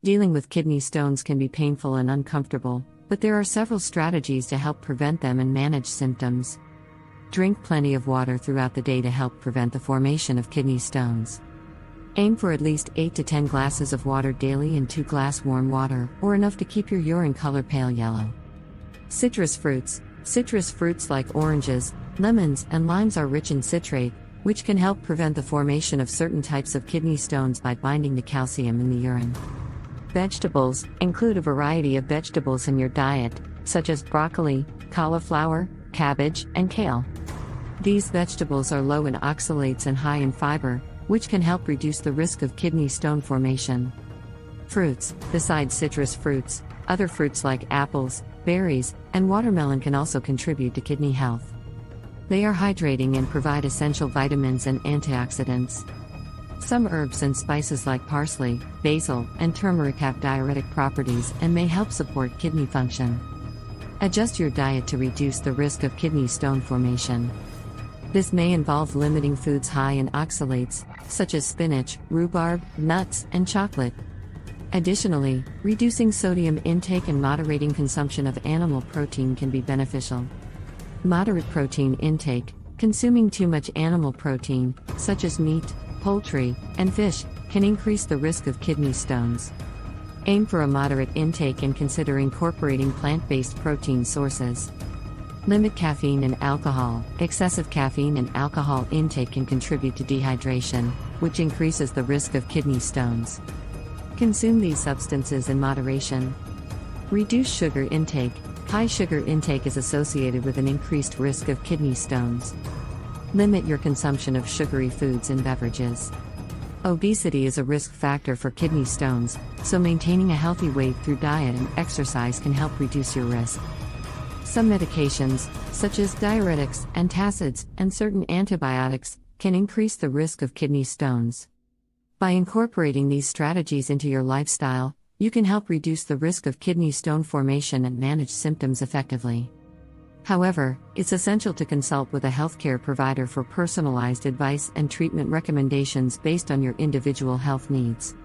Dealing with kidney stones can be painful and uncomfortable, but there are several strategies to help prevent them and manage symptoms. Drink plenty of water throughout the day to help prevent the formation of kidney stones. Aim for at least 8 to 10 glasses of water daily in 2 glass warm water, or enough to keep your urine color pale yellow. Citrus fruits. Citrus fruits like oranges, lemons, and limes are rich in citrate, which can help prevent the formation of certain types of kidney stones by binding to calcium in the urine. Vegetables. Include a variety of vegetables in your diet, such as broccoli, cauliflower, cabbage, and kale. These vegetables are low in oxalates and high in fiber, which can help reduce the risk of kidney stone formation. Fruits. Besides citrus fruits, other fruits like apples, berries, and watermelon can also contribute to kidney health. They are hydrating and provide essential vitamins and antioxidants. Some herbs and spices like parsley, basil, and turmeric have diuretic properties and may help support kidney function. Adjust your diet to reduce the risk of kidney stone formation. This may involve limiting foods high in oxalates, such as spinach, rhubarb, nuts, and chocolate. Additionally, reducing sodium intake and moderating consumption of animal protein can be beneficial. Moderate protein intake. Consuming too much animal protein, such as meat, poultry, and fish, can increase the risk of kidney stones. Aim for a moderate intake and consider incorporating plant-based protein sources. Limit caffeine and alcohol. Excessive caffeine and alcohol intake can contribute to dehydration, which increases the risk of kidney stones. Consume these substances in moderation. Reduce sugar intake. High sugar intake is associated with an increased risk of kidney stones. Limit your consumption of sugary foods and beverages. Obesity is a risk factor for kidney stones, so maintaining a healthy weight through diet and exercise can help reduce your risk. Some medications, such as diuretics, antacids, and certain antibiotics, can increase the risk of kidney stones. By incorporating these strategies into your lifestyle, you can help reduce the risk of kidney stone formation and manage symptoms effectively. However, it's essential to consult with a healthcare provider for personalized advice and treatment recommendations based on your individual health needs.